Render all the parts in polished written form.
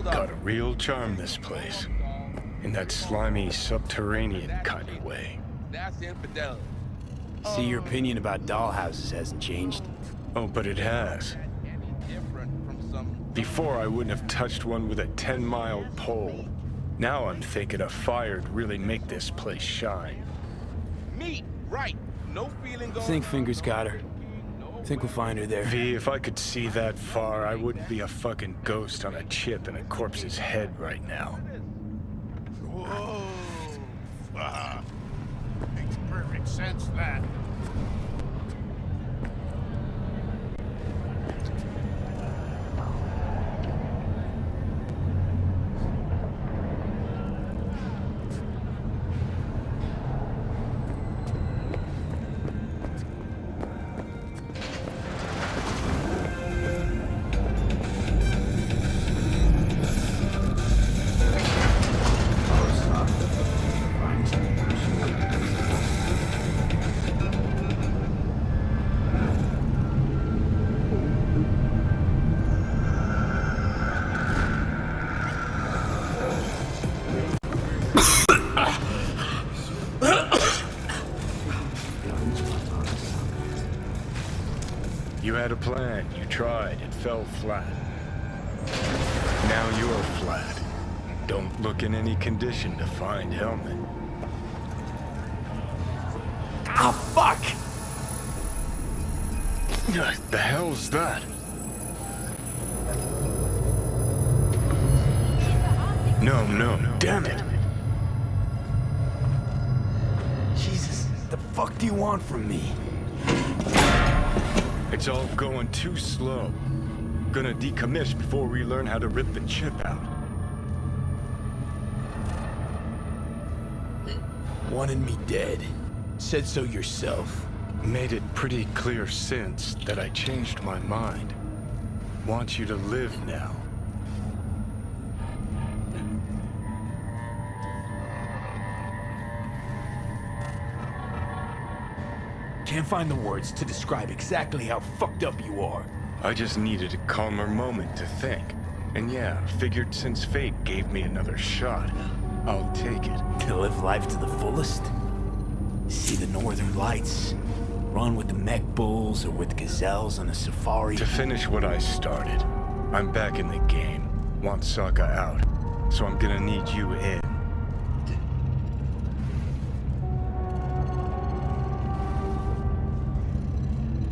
Got a real charm, this place. In that slimy, subterranean kind of way. That's infidelity. See, your opinion about dollhouses hasn't changed. Oh, but it has. Before, I wouldn't have touched one with a 10-mile pole. Now I'm thinking a fire'd really make this place shine. Me, right. No feeling going. Think Fingers got her. Think we'll find her there. V, if I could see that far, I wouldn't be a fucking ghost on a chip in a corpse's head right now. Whoa. Makes perfect sense, that. You had a plan, you tried, it fell flat. Now you're flat. Don't look in any condition to find helmet. Ah, fuck! The hell's that? No, damn it. Jesus, the fuck do you want from me? It's all going too slow. Gonna decommission before we learn how to rip the chip out. Wanted me dead. Said so yourself. Made it pretty clear since that I changed my mind. Want you to live now. Can't find the words to describe exactly how fucked up you are. I just needed a calmer moment to think. And yeah, figured since fate gave me another shot, I'll take it. To live life to the fullest? See the northern lights? Run with the mech bulls or with gazelles on a safari? To finish what I started, I'm back in the game. Want Sokka out, so I'm gonna need you in.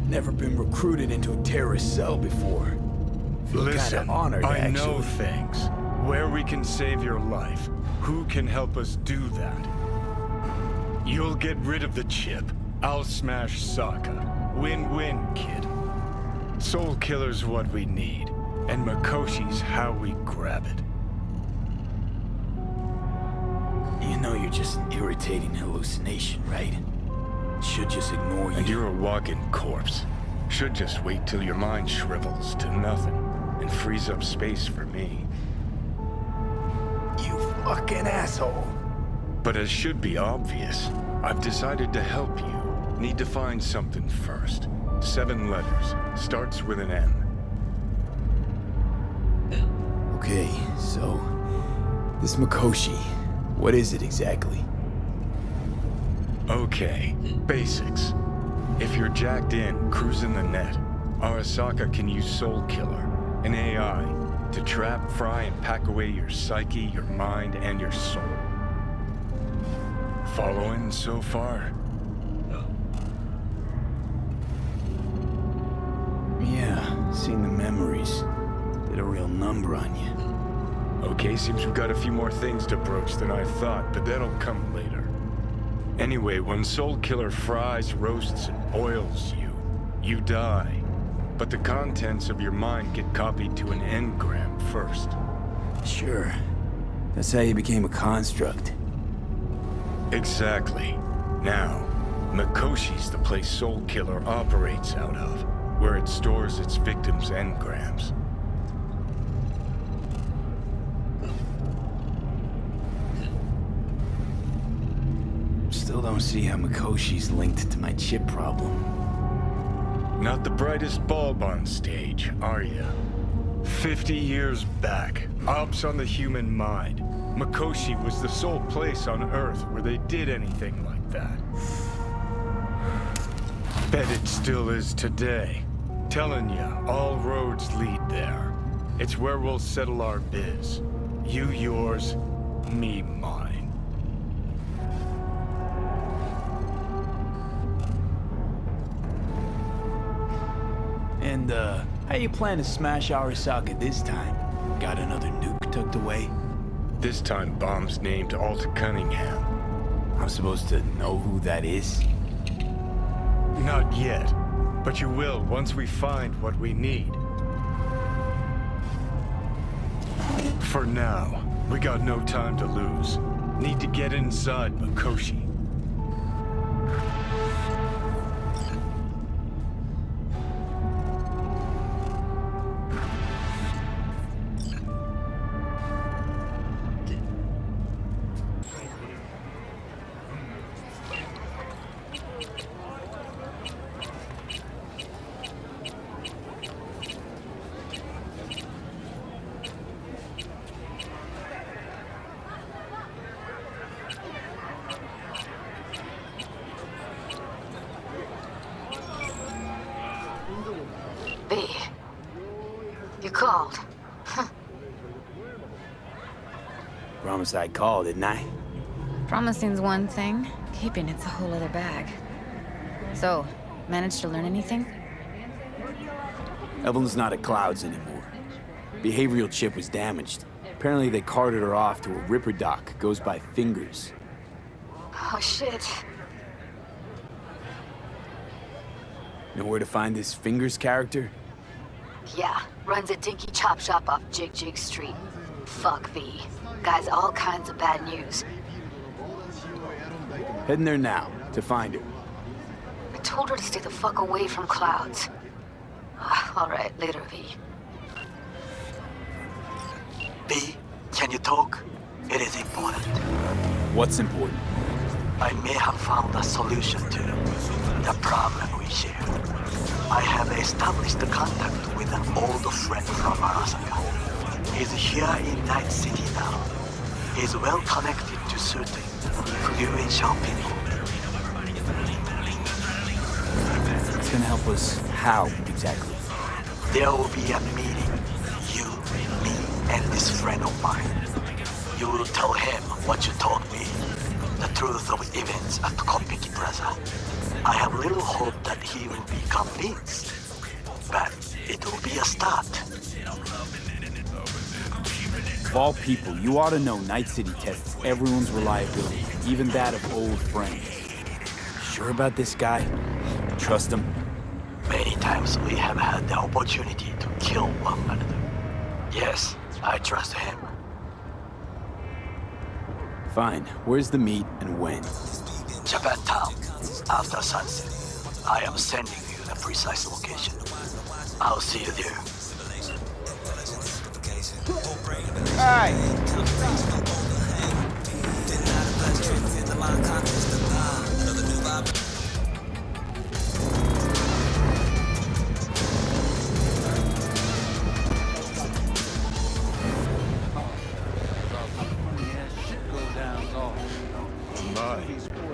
Never been recruited into a terrorist cell before. Feel Listen, kinda honored, I actually. know things. Where we can save your life. Who can help us do that? You'll get rid of the chip. I'll smash Sokka. Win-win, kid. Soul Killer's what we need, and Makoshi's how we grab it. You know you're just an irritating hallucination, right? Should just ignore you. And you're a walking corpse. Should just wait till your mind shrivels to nothing and frees up space for me. You fucking asshole. But as should be obvious, I've decided to help you. Need to find something first. 7 letters. Starts with an M. Okay, so... this Makoshi, what is it exactly? Okay, basics. If you're jacked in, cruising the net, Arasaka can use Soul Killer, an AI, to trap, fry, and pack away your psyche, your mind, and your soul. Following so far? Yeah, seen the memories. Did a real number on you. Okay, seems we've got a few more things to broach than I thought, but that'll come later. Anyway, when Soul Killer fries, roasts, and boils you, you die. But the contents of your mind get copied to an engram first. Sure. That's how you became a construct. Exactly. Now, Makoshi's the place Soul Killer operates out of, where it stores its victims' engrams. Still don't see how Makoshi's linked to my chip problem. Not the brightest bulb on stage, are ya? 50 years back, ops on the human mind. Mikoshi was the sole place on Earth where they did anything like that. Bet it still is today. Telling ya, all roads lead there. It's where we'll settle our biz. You yours, me mine. And, how you plan to smash Arasaka this time? Got another nuke tucked away? This time bomb's named Alta Cunningham. I'm supposed to know who that is? Not yet, but you will once we find what we need. For now, we got no time to lose. Need to get inside Mikoshi. B, you called. Promised I'd call, didn't I? Promising's one thing, keeping it's a whole other bag. So, managed to learn anything? Evelyn's not at Clouds anymore. Behavioral chip was damaged. Apparently they carted her off to a ripper dock. Goes by Fingers. Oh shit. Know where to find this Fingers character? Yeah, runs a dinky chop shop off Jig Street. Fuck B. Guy's all kinds of bad news. Heading there now, to find her. I told her to stay the fuck away from Clouds. Alright, later, V. B, can you talk? It is important. What's important? I may have found a solution to the problem we share. I have established contact with an old friend from Arasaka. He's here in Night City now. He's well connected to certain influential people. It's gonna help us how, exactly? There will be a meeting. You, me, and this friend of mine. You will tell him what you told me. The truth of events at Kopeki Plaza. I have little hope that he will be convinced. But it will be a start. Of all people, you ought to know Night City tests everyone's reliability, even that of old friends. Sure about this guy? Trust him? Many times we have had the opportunity to kill one another. Yes, I trust him. Fine. Where's the meet and when? Japantown, after sunset. I am sending you the precise location. I'll see you there.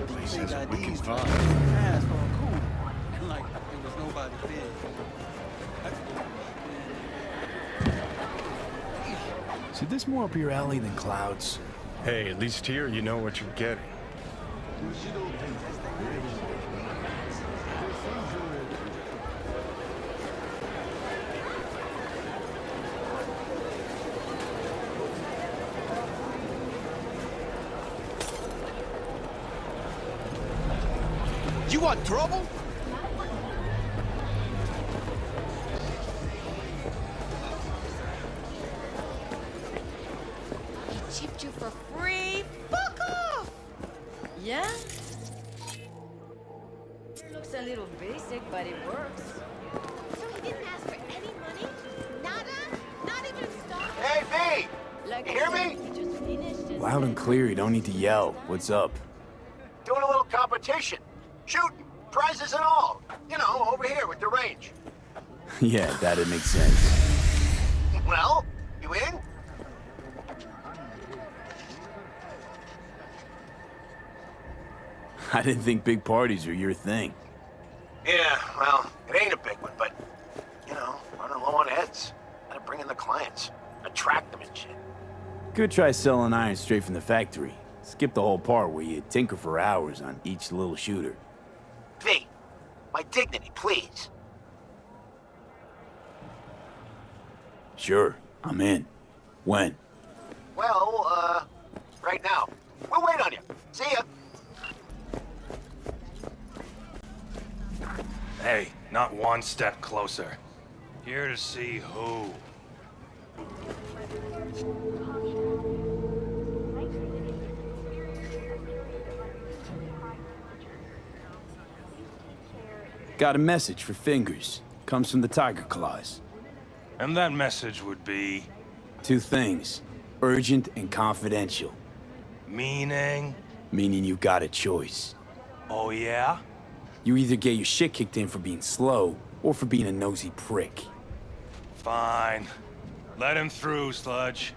Places we can find. So this more up your alley than Clouds? Hey, at least here you know what you're getting. You want trouble? He chipped you for free? Fuck off! Yeah? Looks a little basic, but it works. So he didn't ask for any money? Nada? Not even stock? Hey, V! Like You hear I said, me? he just finished his Loud and clear, you don't need to yell. What's up? Doing a little competition. Shooting. Prizes and all. You know, over here with the range. Yeah, that'd make sense. Well, you in? I didn't think big parties were your thing. Yeah, well, it ain't a big one, but, you know, running low on heads. Gotta bring in the clients. Attract them and shit. Could try selling iron straight from the factory. Skip the whole part where you tinker for hours on each little shooter. V, my dignity, please. Sure, I'm in. When? Well, right now. We'll wait on you. See ya. Hey, not one step closer. Here to see who. Got a message for Fingers. Comes from the Tiger Claws. And that message would be... Two things. Urgent and confidential. meaning? Meaning you got a choice. Oh yeah? You either get your shit kicked in for being slow, or for being a nosy prick. Fine. Let him through, Sludge.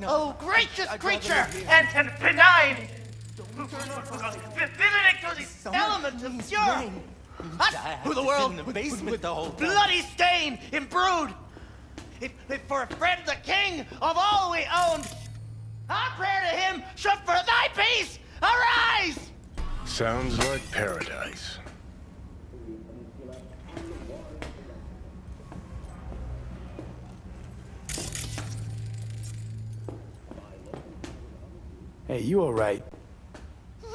Oh, gracious creature! And benign! Benedict to the elements of pure! Who the world in the basement the whole bloody stain imbrued! If for a friend the king of all we owned, our prayer to him should for thy peace arise! Sounds like paradise. Hey, you alright?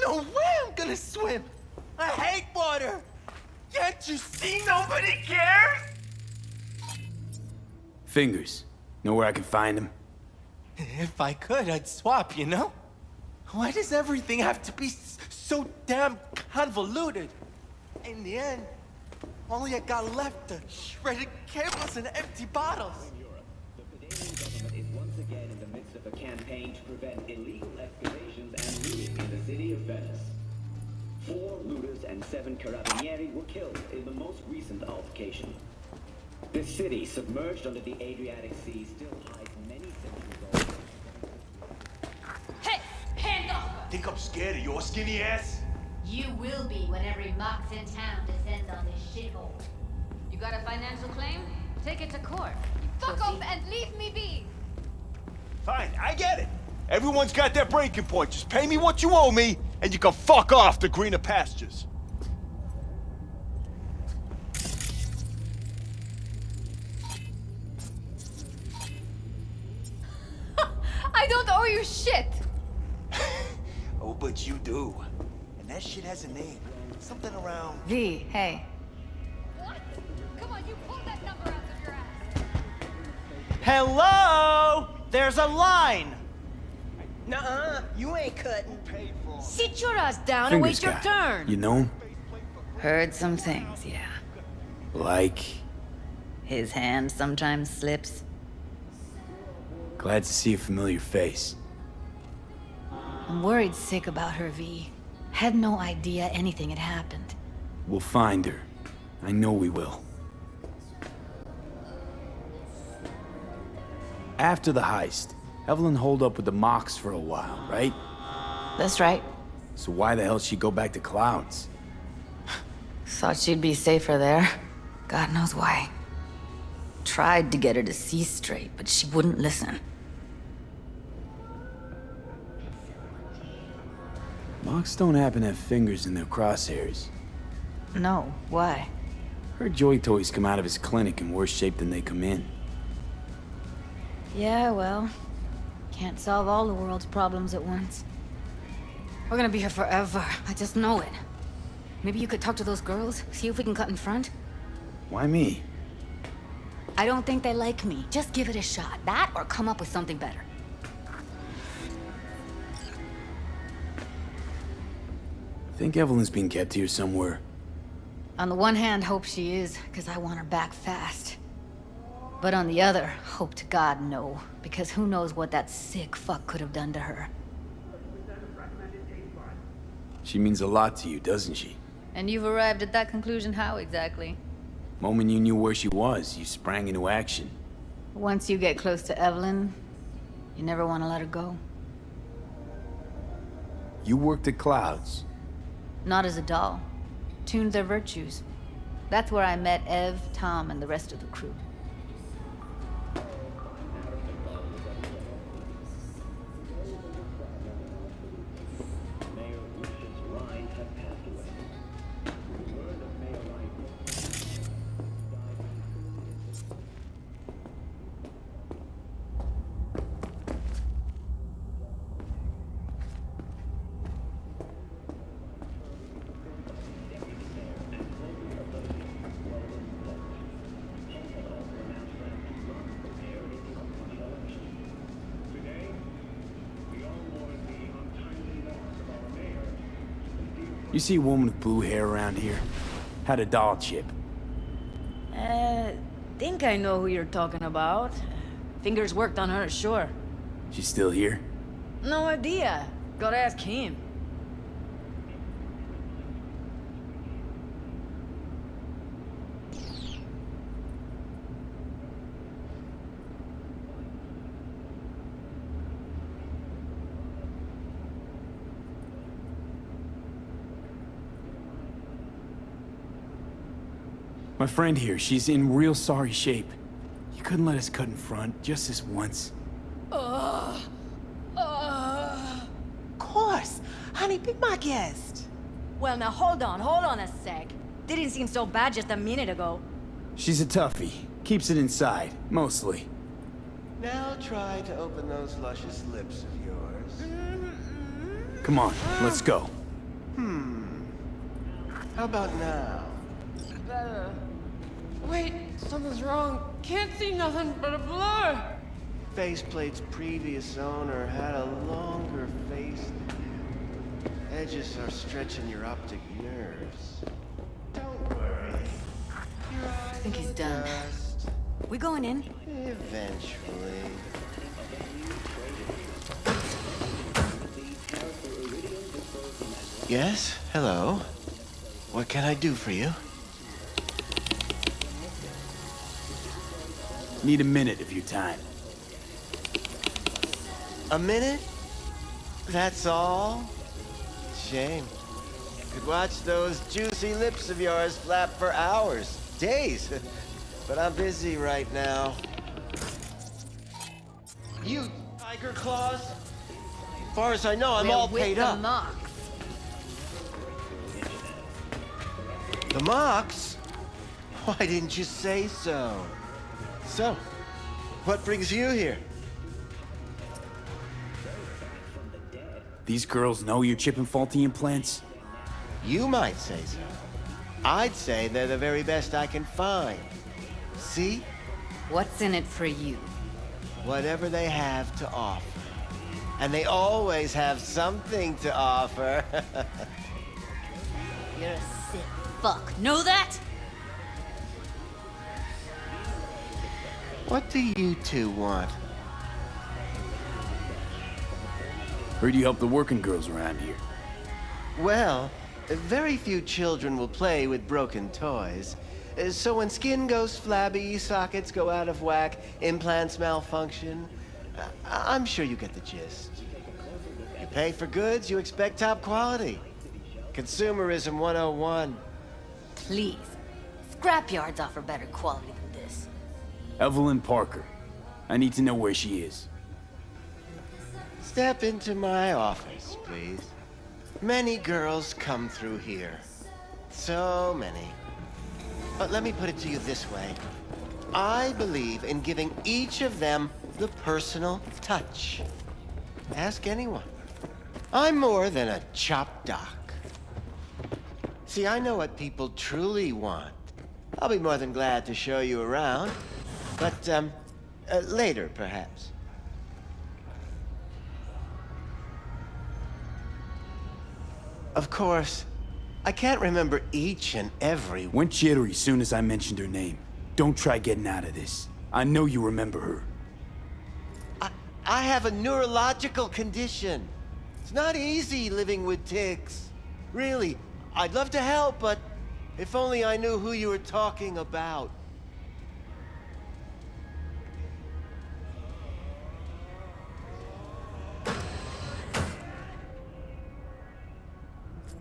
No way I'm gonna swim! I hate water! Can't you see nobody cares? Fingers. Know where I can find him? If I could, I'd swap, you know? Why does everything have to be so damn convoluted? In the end, all I got left are shredded cables and empty bottles. The Canadian government is once again in the midst of a campaign to prevent illegal excavations and looting in the city of Venice. 4 looters and 7 carabinieri were killed in the most recent altercation. The city, submerged under the Adriatic Sea, still hides many centuries old. Hey! Hands off! Think I'm scared of your skinny ass? You will be when every mox in town descends on this shithole. You got a financial claim? Take it to court. Fuck off and leave me be! Fine, I get it. Everyone's got their breaking point. Just pay me what you owe me, and you can fuck off to greener pastures. I don't owe you shit! Oh, but you do. And that shit has a name. Something around... V, hey. What? Come on, you pull that number out of your ass! Hello? There's a line! Nuh-uh, you ain't cutting. Sit your ass down Fingers and wait your guy. turn! You know him? Heard some things, yeah. Like... His hand sometimes slips. Glad to see a familiar face. I'm worried sick about her, V. Had no idea anything had happened. We'll find her. I know we will. After the heist, Evelyn holed up with the Mox for a while, right? That's right. So why the hell she go back to Clouds? Thought she'd be safer there. God knows why. Tried to get her to see straight, but she wouldn't listen. Mox don't happen to have fingers in their crosshairs. No, why? Her joy toys come out of his clinic in worse shape than they come in. Yeah, well, can't solve all the world's problems at once. We're gonna be here forever, I just know it. Maybe you could talk to those girls, see if we can cut in front? Why me? I don't think they like me. Just give it a shot. That or come up with something better. Think Evelyn's been kept here somewhere. On the one hand, hope she is, because I want her back fast. But on the other, hope to God no, because who knows what that sick fuck could have done to her. She means a lot to you, doesn't she? And you've arrived at that conclusion how exactly? Moment you knew where she was, you sprang into action. Once you get close to Evelyn, you never want to let her go. You worked at Clouds. Not as a doll. Tuned their virtues. That's where I met Ev, Tom, and the rest of the crew. You see a woman with blue hair around here? Had a doll chip. Think I know who you're talking about. Fingers worked on her, sure. She's still here? No idea. Gotta ask him. My friend here, she's in real sorry shape. You couldn't let us cut in front, just this once. Of course. Honey, be my guest. Well, now hold on a sec. Didn't seem so bad just a minute ago. She's a toughie. Keeps it inside, mostly. Now try to open those luscious lips of yours. Come on, let's go. How about now? Better. Wait, something's wrong. Can't see nothing but a blur. Faceplate's previous owner had a longer face than you. Edges are stretching your optic nerves. Don't worry. I think he's done. We going in? Eventually. Yes? Hello? What can I do for you? Need a minute of your time. A minute? That's all? Shame. Could watch those juicy lips of yours flap for hours, days. But I'm busy right now. You tiger claws? As far as I know, I'm all paid up. The Mox? Why didn't you say so? So, what brings you here? These girls know you're chipping faulty implants? You might say so. I'd say they're the very best I can find. See? What's in it for you? Whatever they have to offer. And they always have something to offer. You're a sick fuck. Know that? What do you two want? Heard you help the working girls around here. Well, very few children will play with broken toys. So when skin goes flabby, sockets go out of whack, implants malfunction, I'm sure you get the gist. You pay for goods, you expect top quality. Consumerism 101. Please. Scrapyards offer better quality than this. Evelyn Parker. I need to know where she is. Step into my office, please. Many girls come through here. So many. But let me put it to you this way. I believe in giving each of them the personal touch. Ask anyone. I'm more than a chop doc. See, I know what people truly want. I'll be more than glad to show you around. But, later, perhaps. Of course, I can't remember each and every... Went jittery soon as I mentioned her name. Don't try getting out of this. I know you remember her. I have a neurological condition. It's not easy living with tics. Really, I'd love to help, but if only I knew who you were talking about.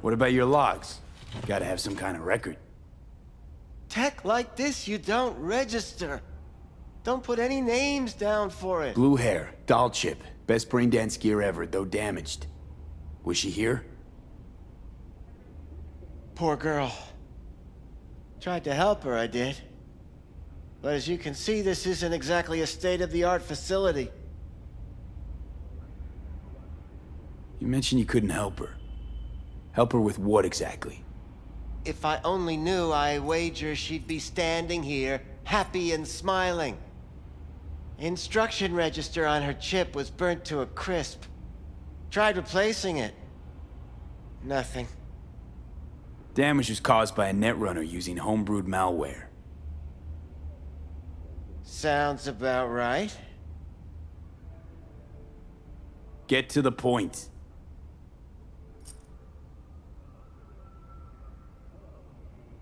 What about your logs? Gotta have some kind of record. Tech like this, you don't register. Don't put any names down for it. Blue hair, doll chip, best brain dance gear ever, though damaged. Was she here? Poor girl. Tried to help her, I did. But as you can see, this isn't exactly a state-of-the-art facility. You mentioned you couldn't help her. Help her with what exactly? If I only knew, I wager she'd be standing here, happy and smiling. Instruction register on her chip was burnt to a crisp. Tried replacing it. Nothing. Damage was caused by a netrunner using homebrewed malware. Sounds about right. Get to the point.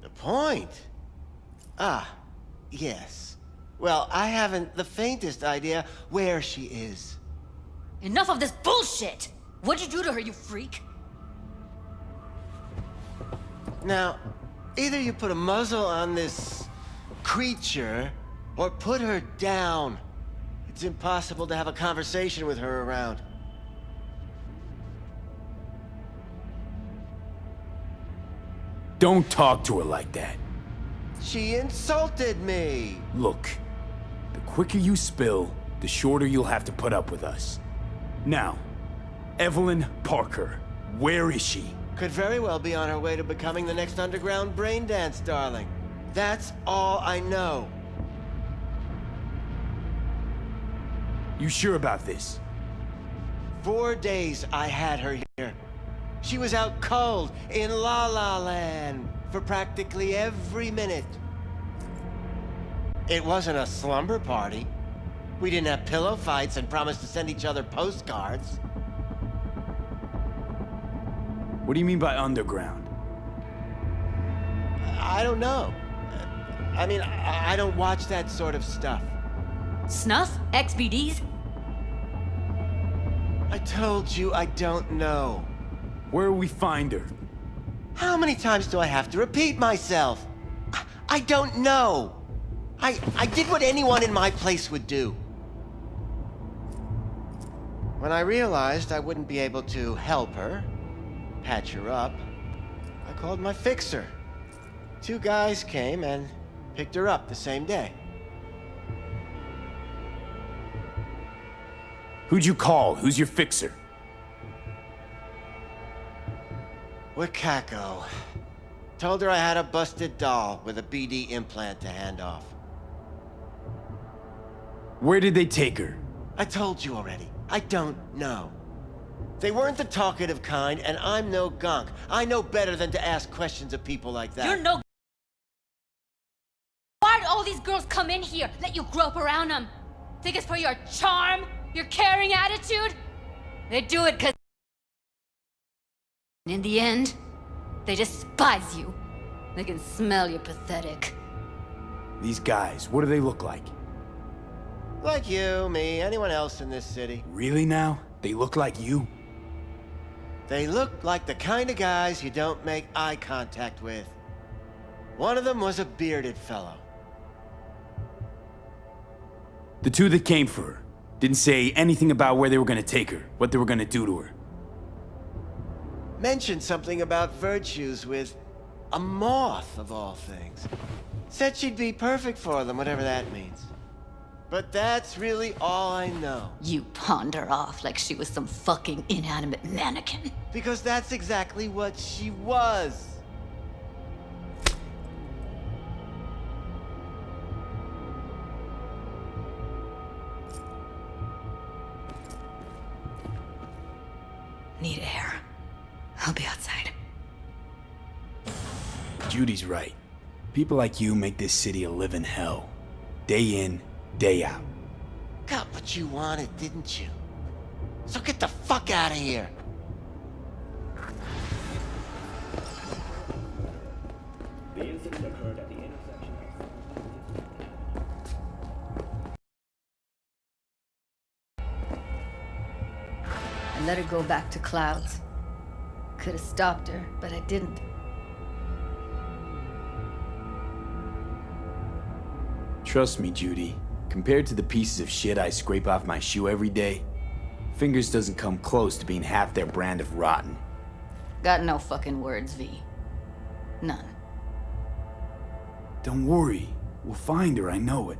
The point? Ah, yes. Well, I haven't the faintest idea where she is. Enough of this bullshit! What'd you do to her, you freak? Now, either you put a muzzle on this creature, or put her down. It's impossible to have a conversation with her around. Don't talk to her like that. She insulted me! Look, the quicker you spill, the shorter you'll have to put up with us. Now, Evelyn Parker, where is she? Could very well be on her way to becoming the next underground brain dance darling. That's all I know. You sure about this? 4 days I had her here. She was out cold in La La Land for practically every minute. It wasn't a slumber party. We didn't have pillow fights and promised to send each other postcards. What do you mean by underground? I don't know. I mean, I don't watch that sort of stuff. Snuff? XBDs? I told you I don't know. Where will we find her? How many times do I have to repeat myself? I don't know. I did what anyone in my place would do. When I realized I wouldn't be able to help her, patch her up, I called my fixer. 2 guys came and picked her up the same day. Who'd you call? Who's your fixer? Wakako. Told her I had a busted doll with a BD implant to hand off. Where did they take her? I told you already. I don't know. They weren't the talkative kind, and I'm no gonk. I know better than to ask questions of people like that. You're no... Why'd all these girls come in here, let you grope around them? Think it's for your charm? Your caring attitude? They do it 'cause... In the end, they despise you. They can smell you're pathetic. These guys, what do they look like? Like you, me, anyone else in this city. Really now? They look like you? They look like the kind of guys you don't make eye contact with. One of them was a bearded fellow. The 2 that came for her didn't say anything about where they were gonna take her, what they were gonna do to her. Mentioned something about virtues with a moth, of all things. Said she'd be perfect for them, whatever that means. But that's really all I know. You pawned her off like she was some fucking inanimate mannequin. Because that's exactly what she was. Need air. I'll be outside. Judy's right. People like you make this city a living hell. Day in, day out. Got what you wanted, didn't you? So get the fuck out of here. The incident occurred at the intersection I let her go back to Clouds. Could have stopped her, but I didn't. Trust me, Judy. Compared to the pieces of shit I scrape off my shoe every day, Fingers doesn't come close to being half their brand of rotten. Got no fucking words, V. None. Don't worry. We'll find her, I know it.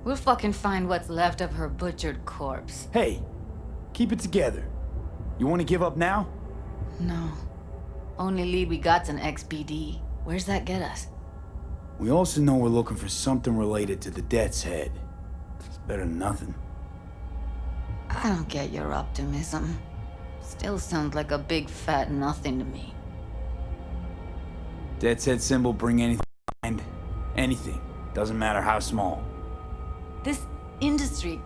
We'll fucking find what's left of her butchered corpse. Hey, keep it together. You want to give up now? No. Only lead we got's an XBD. Where's that get us? We also know we're looking for something related to the Death's Head. It's better than nothing. I don't get your optimism. Still sounds like a big fat nothing to me. Death's Head symbol bring anything to mind. Anything. Doesn't matter how small. This industry...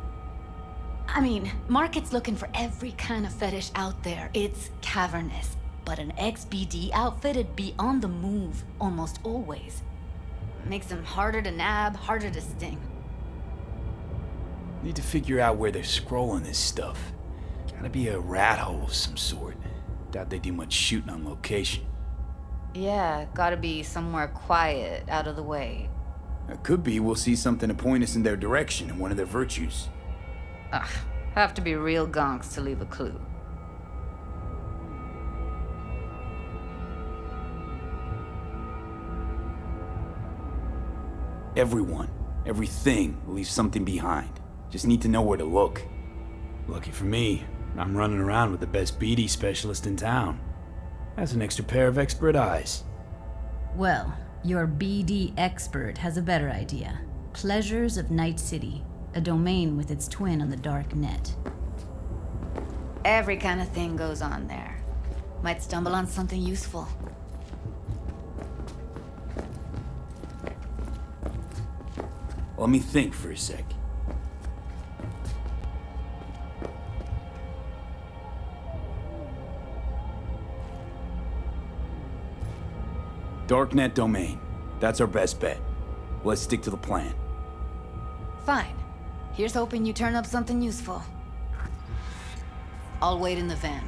I mean, market's looking for every kind of fetish out there. It's cavernous. But an XBD outfit'd be on the move almost always. Makes them harder to nab, harder to sting. Need to figure out where they're scrolling this stuff. Gotta be a rat hole of some sort. Doubt they do much shooting on location. Yeah, gotta be somewhere quiet, out of the way. It could be we'll see something to point us in their direction in one of their virtues. Ugh, have to be real gonks to leave a clue. Everyone, everything leaves something behind. Just need to know where to look. Lucky for me, I'm running around with the best BD specialist in town. That's an extra pair of expert eyes. Well, your BD expert has a better idea. Pleasures of Night City, a domain with its twin on the dark net. Every kind of thing goes on there. Might stumble on something useful. Let me think for a sec. Darknet domain. That's our best bet. Let's stick to the plan. Fine. Here's hoping you turn up something useful. I'll wait in the van.